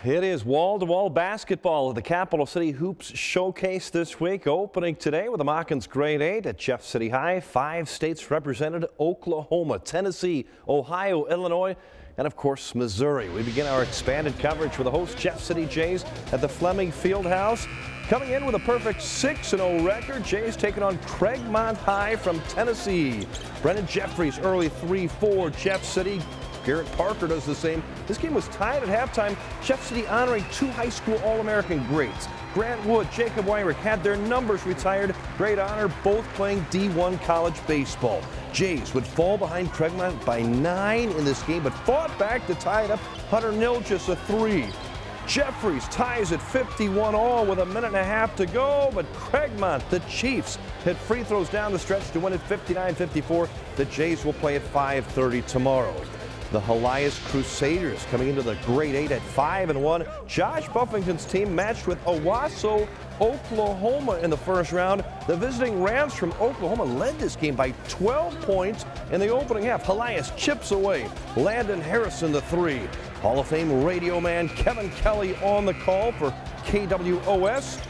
It is wall-to-wall basketball at the Capital City Hoops Showcase this week, opening today with the Moccans Grade 8 at Jeff City High. 5 states represented: Oklahoma, Tennessee, Ohio, Illinois, and of course Missouri. We begin our expanded coverage with the host Jeff City Jays at the Fleming Fieldhouse. Coming in with a perfect 6-0 record, Jays taking on Craigmont High from Tennessee. Brennan Jeffries early 3-4, Jeff City. Garrett Parker does the same. This game was tied at halftime. Jeff City honoring 2 high school All-American greats. Grant Wood, Jacob Wyrick had their numbers retired. Great honor, both playing D1 college baseball. Jays would fall behind Craigmont by 9 in this game, but fought back to tie it up. Hunter Nilgis a 3. Jeffries ties at 51 all with a minute and a half to go, but Craigmont, the Chiefs, hit free throws down the stretch to win at 59-54. The Jays will play at 5:30 tomorrow. The Helias Crusaders coming into the Grade 8 at 5-1. Josh Buffington's team matched with Owasso, Oklahoma in the first round. The visiting Rams from Oklahoma led this game by 12 points in the opening half. Helias chips away. Landon Harrison the 3. Hall of Fame radio man Kevin Kelly on the call for KWOS.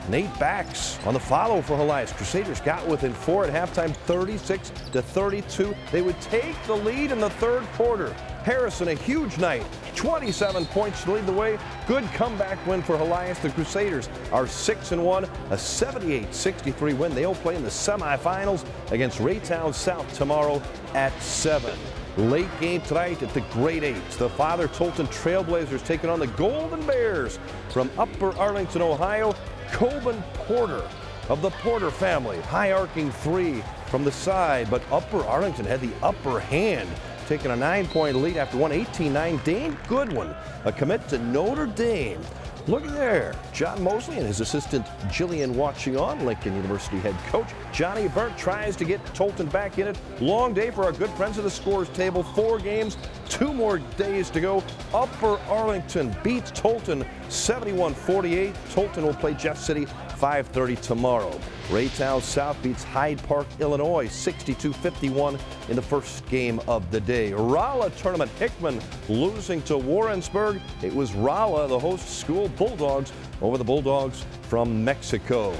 Nate Bax on the follow for Helias. Crusaders got within 4 at halftime, 36-32. They would take the lead in the third quarter. Harrison, a huge night, 27 points to lead the way. Good comeback win for Helias. The Crusaders are 6-1, a 78-63 win. They'll play in the semifinals against Raytown South tomorrow at 7. Late game tonight at the Grade 8. The Father Tolton Trailblazers taking on the Golden Bears from Upper Arlington, Ohio. Coben Porter of the Porter family, high arcing 3 from the side, but Upper Arlington had the upper hand, taking a 9-point lead after one. 18-9. Dane Goodwin, a commit to Notre Dame. Look there, John Mosley and his assistant Jillian Wachion, Lincoln University head coach. Johnny Burnt tries to get Tolton back in it. Long day for our good friends of the scores table. 4 games, 2 more days to go. Upper Arlington beats Tolton 71-48. Tolton will play Jeff City 5:30 tomorrow. Raytown South beats Hyde Park, Illinois 62-51 in the first game of the day. Rolla tournament, Hickman losing to Warrensburg. It was Rolla, the host school, Bulldogs over the Bulldogs from Mexico.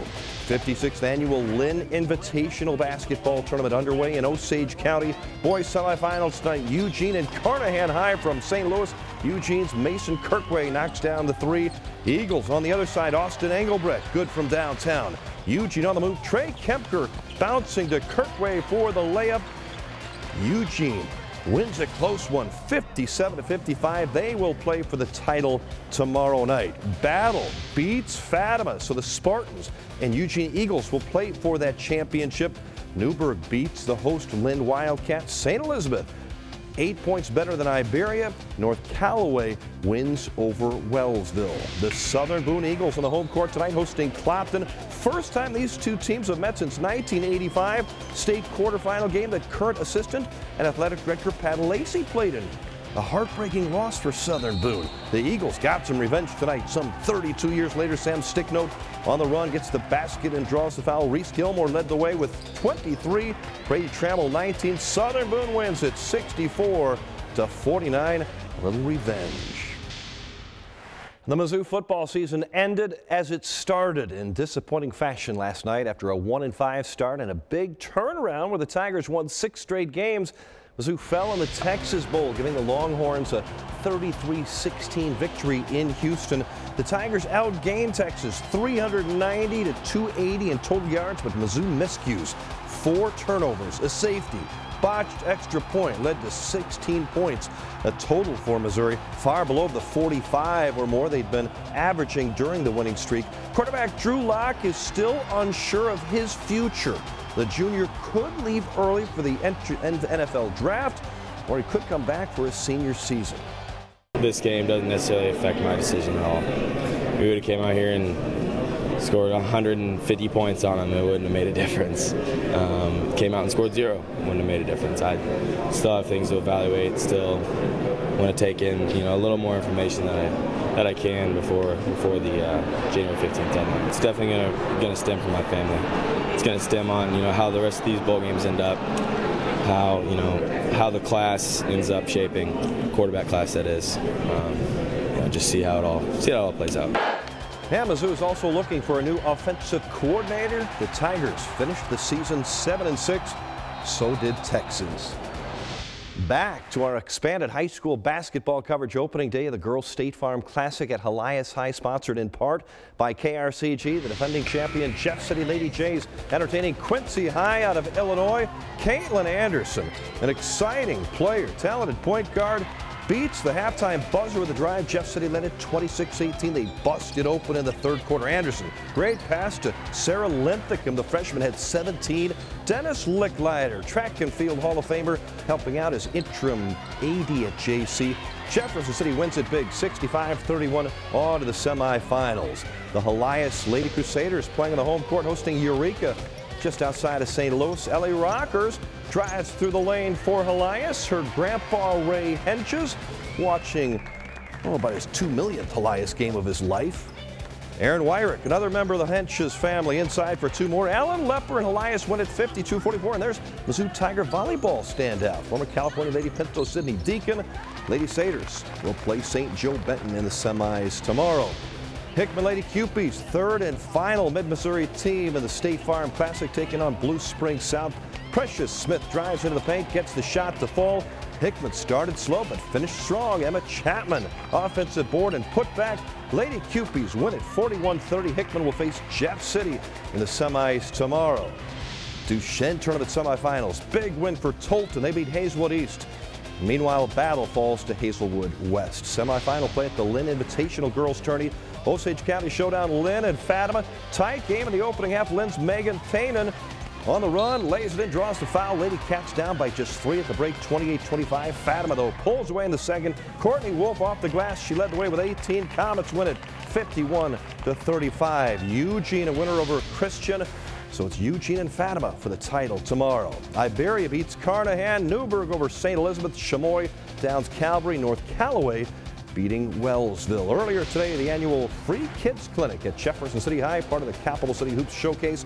56th annual Lynn Invitational Basketball Tournament underway in Osage County. Boys semifinals tonight. Eugene and Carnahan High from St. Louis. Eugene's Mason Kirkway knocks down the 3. Eagles on the other side. Austin Engelbrecht, good from downtown. Eugene on the move. Trey Kempker bouncing to Kirkway for the layup. Eugene wins a close one, 57-55. They will play for the title tomorrow night. Battle beats Fatima, so the Spartans and Eugene Eagles will play for that championship. Newburgh beats the host Lynn Wildcats. St. Elizabeth, 8 points better than Iberia. North Callaway wins over Wellsville. The Southern Boone Eagles on the home court tonight hosting Clopton. First time these 2 teams have met since 1985. State quarterfinal game that current assistant and athletic director Pat Lacey played in. A heartbreaking loss for Southern Boone. The Eagles got some revenge tonight. Some 32 years later, Sam Sticknote on the run gets the basket and draws the foul. Reese Gilmore led the way with 23. Brady Trammell 19. Southern Boone wins it 64-49. A little revenge. The Mizzou football season ended as it started in disappointing fashion last night after a 1-5 start and a big turnaround where the Tigers won 6 straight games. Mizzou fell in the Texas Bowl, giving the Longhorns a 33-16 victory in Houston. The Tigers outgained Texas 390-280 in total yards, but Mizzou miscues. 4 turnovers, a safety, botched extra point led to 16 points. A total for Missouri, far below the 45 or more they'd been averaging during the winning streak. Quarterback Drew Lock is still unsure of his future. The junior could leave early for the NFL draft, or he could come back for his senior season. This game doesn't necessarily affect my decision at all. We would have came out here and scored 150 points on them, it wouldn't have made a difference. Came out and scored 0, wouldn't have made a difference. I still have things to evaluate, still want to take in a little more information that I can before the January 15th deadline. It's definitely going to stem from my family. It's going to stem on how the rest of these bowl games end up, how the class ends up shaping, quarterback class that is. just see how it all plays out. Mizzou is also looking for a new offensive coordinator. The Tigers finished the season 7-6. So did Texas. Back to our expanded high school basketball coverage. Opening day of the Girls State Farm Classic at Helias High, sponsored in part by KRCG. The defending champion Jeff City Lady Jays entertaining Quincy High out of Illinois. Caitlin Anderson, an exciting player, talented point guard, beats the halftime buzzer with a drive. Jeff City led it 26-18. They busted open in the third quarter. Anderson, great pass to Sarah Linthicum. The freshman had 17. Dennis Licklider, track and field Hall of Famer, helping out as interim AD at JC. Jefferson City wins it big, 65-31, on to the semifinals. The Helias Lady Crusaders playing on the home court, hosting Eureka just outside of St. Louis. Ellie Rockers drives through the lane for Helias. Her grandpa Ray Henches watching about his 2 millionth Helias game of his life. Aaron Wyrick, another member of the Henches family, inside for 2 more. Alan Lepper and Helias win at 52-44. And there's Mizzou Tiger volleyball standout. Former California Lady Pinto Sydney Deacon. Lady Satyrs will play St. Joe Benton in the semis tomorrow. Hickman Lady Cupies, third and final Mid-Missouri team in the State Farm Classic, taking on Blue Springs South. Precious Smith drives into the paint, gets the shot to fall. Hickman started slow but finished strong. Emma Chapman, offensive board and put back. Lady Cupies win it 41-30. Hickman will face Jeff City in the semis tomorrow. Duchesne Tournament semifinals, big win for Tolton. They beat Hazelwood East. Meanwhile, battle falls to Hazelwood West. Semifinal play at the Lynn Invitational Girls Tourney. Osage County Showdown, Lynn and Fatima. Tight game in the opening half. Lynn's Megan Thanen on the run, lays it in, draws the foul. Lady Cats down by just 3 at the break, 28-25. Fatima, though, pulls away in the second. Courtney Wolf off the glass. She led the way with 18. Comets win it 51-35. Eugene a winner over Christian. So it's Eugene and Fatima for the title tomorrow. IBERIA beats Carnahan. Newburgh over St. Elizabeth. Chamois downs Calvary. North Callaway beating Wellsville. Earlier today, the annual Free Kids Clinic at Jefferson City High, part of the Capital City Hoops Showcase,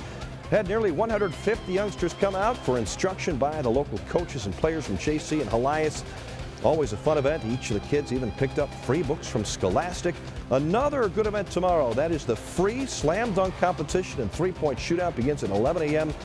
had nearly 150 youngsters come out for instruction by the local coaches and players from JC and Helias. Always a fun event. Each of the kids even picked up free books from Scholastic. Another good event tomorrow. That is the free slam dunk competition and 3-point shootout begins at 11 a.m.